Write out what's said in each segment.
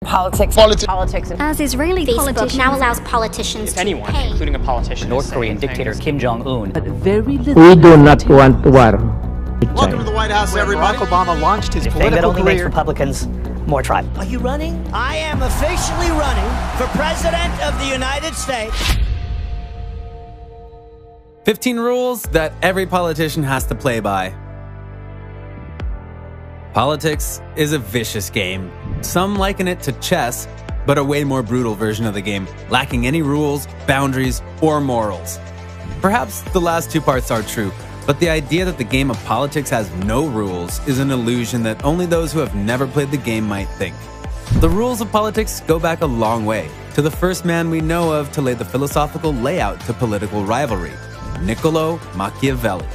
Politics. As Israeli Facebook politicians now allows politicians If to anyone, pay. including a politician, North is Korean saying dictator things- Kim Jong-un. But very little. We do not want war. Welcome to the White House, everybody. Barack Obama launched his The thing that political only makes career. Republicans more tribal. Are you running? I am officially running for President of the United States. 15 rules that every politician has to play by. Politics is a vicious game. Some liken it to chess, but a way more brutal version of the game, lacking any rules, boundaries, or morals. Perhaps the last two parts are true, but the idea that the game of politics has no rules is an illusion that only those who have never played the game might think. The rules of politics go back a long way, to the first man we know of to lay the philosophical layout to political rivalry, Niccolo Machiavelli.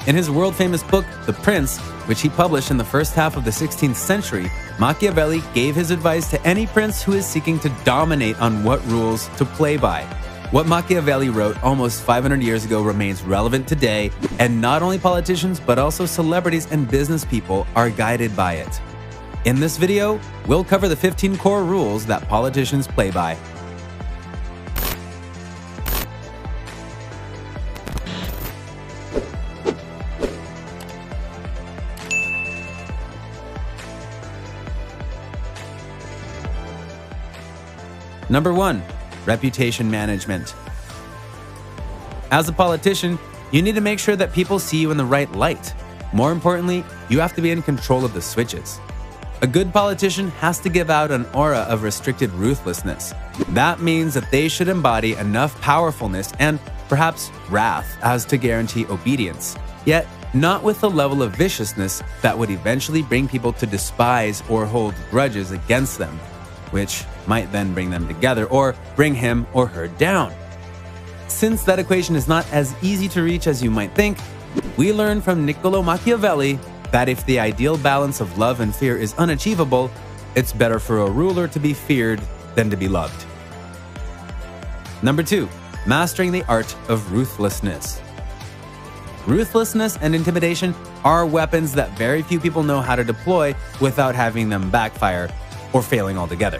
In his world-famous book, The Prince, which he published in the first half of the 16th century, Machiavelli gave his advice to any prince who is seeking to dominate on what rules to play by. What Machiavelli wrote almost 500 years ago remains relevant today, and not only politicians but also celebrities and business people are guided by it. In this video, we'll cover the 15 core rules that politicians play by. Number 1, reputation management. As a politician, you need to make sure that people see you in the right light. More importantly, you have to be in control of the switches. A good politician has to give out an aura of restricted ruthlessness. That means that they should embody enough powerfulness and perhaps wrath as to guarantee obedience, yet not with the level of viciousness that would eventually bring people to despise or hold grudges against them, which might then bring them together or bring him or her down. Since that equation is not as easy to reach as you might think, we learn from Niccolo Machiavelli that if the ideal balance of love and fear is unachievable, it's better for a ruler to be feared than to be loved. Number 2, mastering the art of ruthlessness. Ruthlessness and intimidation are weapons that very few people know how to deploy without having them backfire or failing altogether.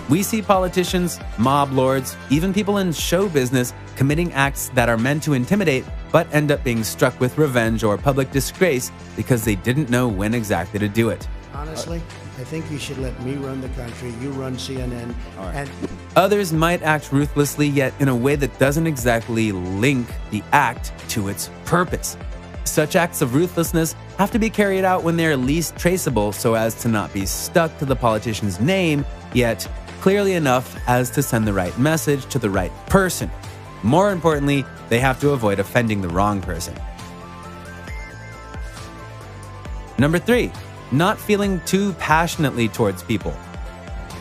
We see politicians, mob lords, even people in show business committing acts that are meant to intimidate but end up being struck with revenge or public disgrace because they didn't know when exactly to do it. Honestly, I think you should let me run the country, you run CNN, and others might act ruthlessly, yet in a way that doesn't exactly link the act to its purpose. Such acts of ruthlessness have to be carried out when they're least traceable so as to not be stuck to the politician's name, yet clearly enough as to send the right message to the right person. More importantly, they have to avoid offending the wrong person. Number 3, not feeling too passionately towards people.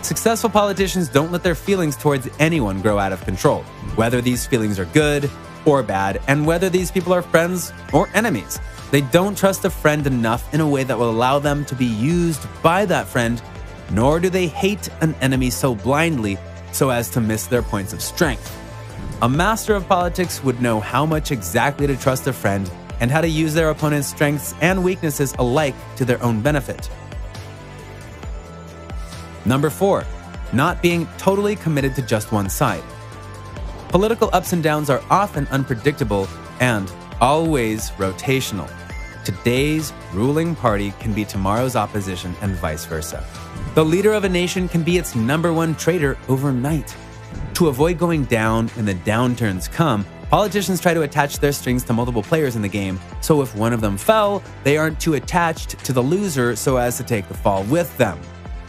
Successful politicians don't let their feelings towards anyone grow out of control, whether these feelings are good or bad, and whether these people are friends or enemies. They don't trust a friend enough in a way that will allow them to be used by that friend, nor do they hate an enemy so blindly so as to miss their points of strength. A master of politics would know how much exactly to trust a friend and how to use their opponent's strengths and weaknesses alike to their own benefit. Number 4, not being totally committed to just one side. Political ups and downs are often unpredictable and always rotational. Today's ruling party can be tomorrow's opposition and vice versa. The leader of a nation can be its #1 traitor overnight. To avoid going down when the downturns come, politicians try to attach their strings to multiple players in the game, so if one of them fell, they aren't too attached to the loser so as to take the fall with them.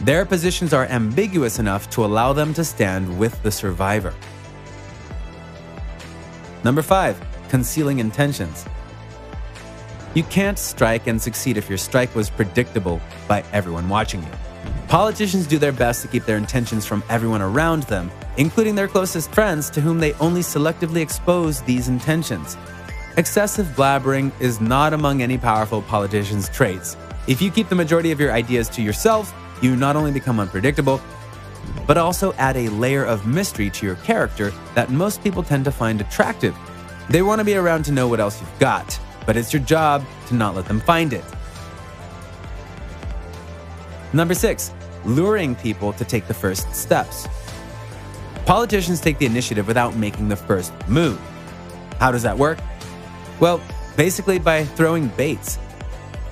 Their positions are ambiguous enough to allow them to stand with the survivor. Number 5, concealing intentions. You can't strike and succeed if your strike was predictable by everyone watching you. Politicians do their best to keep their intentions from everyone around them, including their closest friends to whom they only selectively expose these intentions. Excessive blabbering is not among any powerful politician's traits. If you keep the majority of your ideas to yourself, you not only become unpredictable, but also add a layer of mystery to your character that most people tend to find attractive. They want to be around to know what else you've got, but it's your job to not let them find it. Number 6, luring people to take the first steps. Politicians take the initiative without making the first move. How does that work? Well, basically by throwing baits.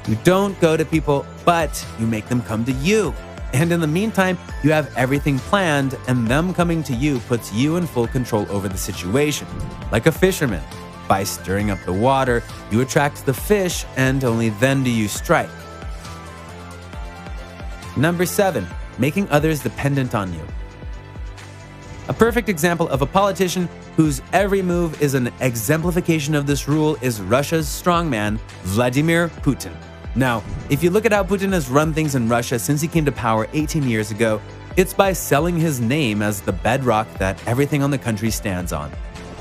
You don't go to people, but you make them come to you. And in the meantime, you have everything planned, and them coming to you puts you in full control over the situation. Like a fisherman. By stirring up the water, you attract the fish, and only then do you strike. Number 7, making others dependent on you. A perfect example of a politician whose every move is an exemplification of this rule is Russia's strongman, Vladimir Putin. Now, if you look at how Putin has run things in Russia since he came to power 18 years ago, it's by selling his name as the bedrock that everything on the country stands on.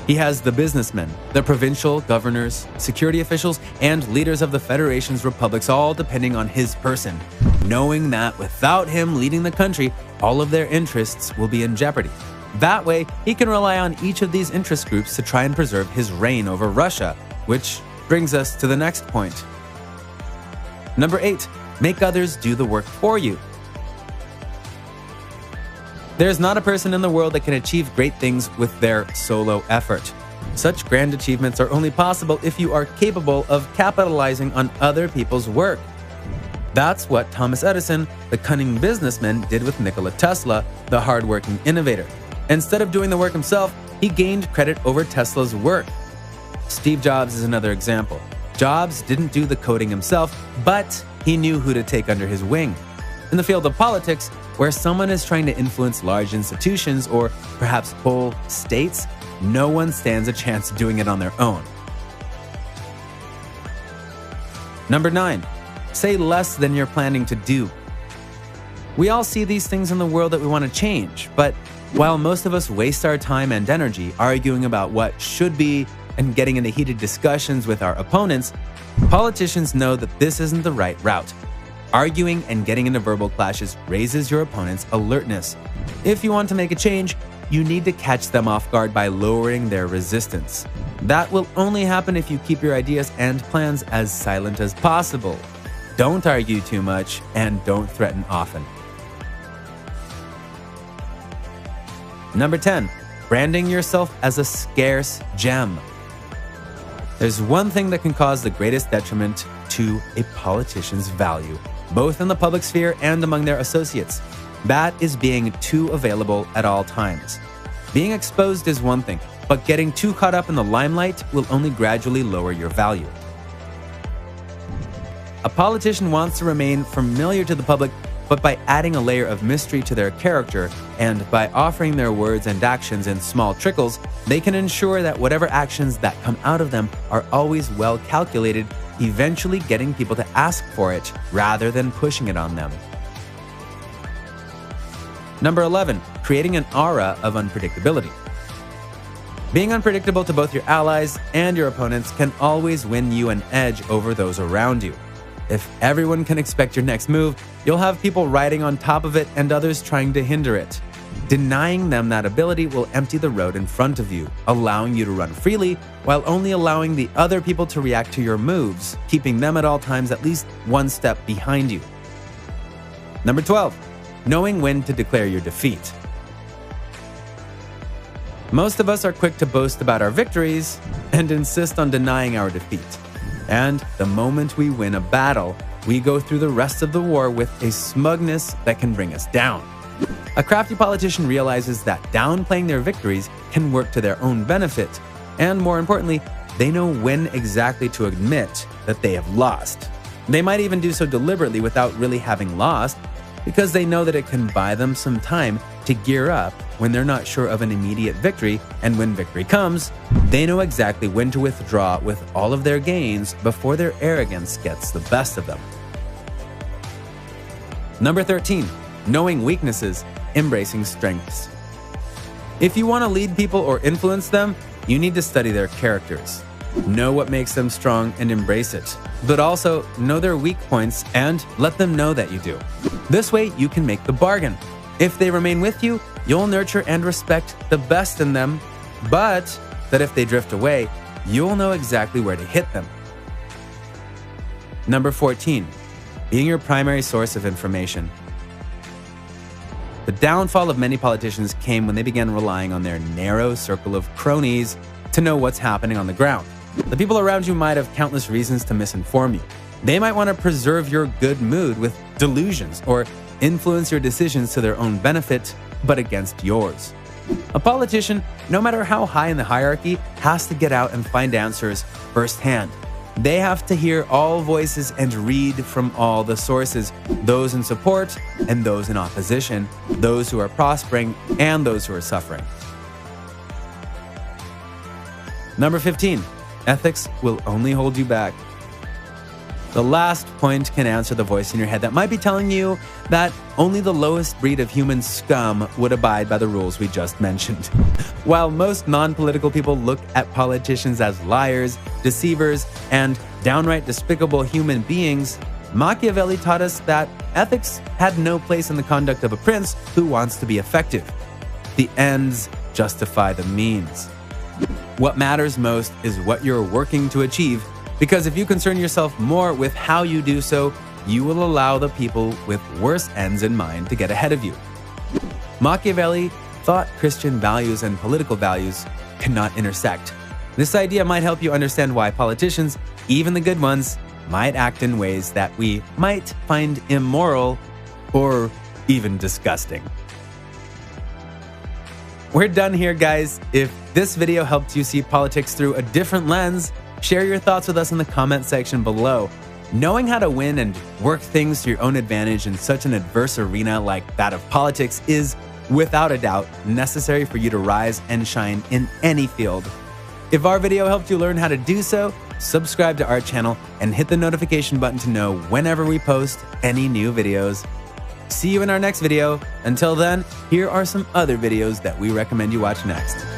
He has the businessmen, the provincial governors, security officials, and leaders of the Federation's republics all depending on his person, knowing that without him leading the country, all of their interests will be in jeopardy. That way, he can rely on each of these interest groups to try and preserve his reign over Russia, which brings us to the next point. Number 8, make others do the work for you. There's not a person in the world that can achieve great things with their solo effort. Such grand achievements are only possible if you are capable of capitalizing on other people's work. That's what Thomas Edison, the cunning businessman, did with Nikola Tesla, the hardworking innovator. Instead of doing the work himself, he gained credit over Tesla's work. Steve Jobs is another example. Jobs didn't do the coding himself, but he knew who to take under his wing. In the field of politics, where someone is trying to influence large institutions or perhaps whole states, no one stands a chance doing it on their own. Number 9, say less than you're planning to do. We all see these things in the world that we want to change, but while most of us waste our time and energy arguing about what should be and getting into heated discussions with our opponents, politicians know that this isn't the right route. Arguing and getting into verbal clashes raises your opponent's alertness. If you want to make a change, you need to catch them off guard by lowering their resistance. That will only happen if you keep your ideas and plans as silent as possible. Don't argue too much and don't threaten often. Number 10, branding yourself as a scarce gem. There's one thing that can cause the greatest detriment to a politician's value, both in the public sphere and among their associates. That is being too available at all times. Being exposed is one thing, but getting too caught up in the limelight will only gradually lower your value. A politician wants to remain familiar to the public, but by adding a layer of mystery to their character and by offering their words and actions in small trickles, they can ensure that whatever actions that come out of them are always well calculated, eventually getting people to ask for it rather than pushing it on them. Number 11, creating an aura of unpredictability. Being unpredictable to both your allies and your opponents can always win you an edge over those around you. If everyone can expect your next move, you'll have people riding on top of it and others trying to hinder it. Denying them that ability will empty the road in front of you, allowing you to run freely while only allowing the other people to react to your moves, keeping them at all times at least one step behind you. Number 12, knowing when to declare your defeat. Most of us are quick to boast about our victories and insist on denying our defeat. And the moment we win a battle, we go through the rest of the war with a smugness that can bring us down. A crafty politician realizes that downplaying their victories can work to their own benefit, and more importantly, they know when exactly to admit that they have lost. They might even do so deliberately without really having lost, because they know that it can buy them some time to gear up when they're not sure of an immediate victory, and when victory comes, they know exactly when to withdraw with all of their gains before their arrogance gets the best of them. Number 13, knowing weaknesses, embracing strengths. If you want to lead people or influence them, you need to study their characters. Know what makes them strong and embrace it, but also know their weak points and let them know that you do. This way, you can make the bargain. If they remain with you, you'll nurture and respect the best in them, but that if they drift away, you'll know exactly where to hit them. Number 14, being your primary source of information. The downfall of many politicians came when they began relying on their narrow circle of cronies to know what's happening on the ground. The people around you might have countless reasons to misinform you. They might want to preserve your good mood with delusions or influence your decisions to their own benefit, but against yours. A politician, no matter how high in the hierarchy, has to get out and find answers firsthand. They have to hear all voices and read from all the sources, those in support and those in opposition, those who are prospering and those who are suffering. Number 15, ethics will only hold you back. The last point can answer the voice in your head that might be telling you that only the lowest breed of human scum would abide by the rules we just mentioned. While most non-political people look at politicians as liars, deceivers, and downright despicable human beings, Machiavelli taught us that ethics had no place in the conduct of a prince who wants to be effective. The ends justify the means. What matters most is what you're working to achieve, because if you concern yourself more with how you do so, you will allow the people with worse ends in mind to get ahead of you. Machiavelli thought Christian values and political values cannot intersect. This idea might help you understand why politicians, even the good ones, might act in ways that we might find immoral or even disgusting. We're done here, guys. If this video helped you see politics through a different lens, share your thoughts with us in the comment section below. Knowing how to win and work things to your own advantage in such an adverse arena like that of politics is, without a doubt, necessary for you to rise and shine in any field. If our video helped you learn how to do so, subscribe to our channel and hit the notification button to know whenever we post any new videos. See you in our next video. Until then, here are some other videos that we recommend you watch next.